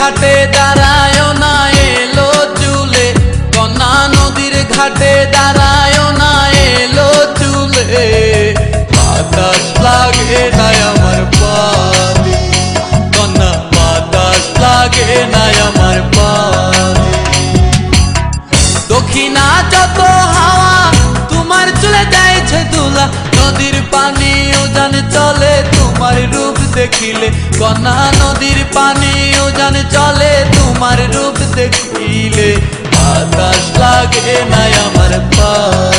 ঘাটে দাঁড়ায় না এলো চুলে, কন্যা নদীর ঘাটে দাঁড়ায় না এলো চুলে। বাতাস লাগে না আমার পানে, কন্যা বাতাস লাগে না আমার পানে। দক্ষিণা যত হাওয়া তোমার চলে যাইছে দুলা, নদীর পানি উজান চলে তোমার রূপ দেখিলে, কন্যা নদীর পানি উজান চলে তোমার রূপ দেখিলে। বাতাস লাগে না আমার পানে।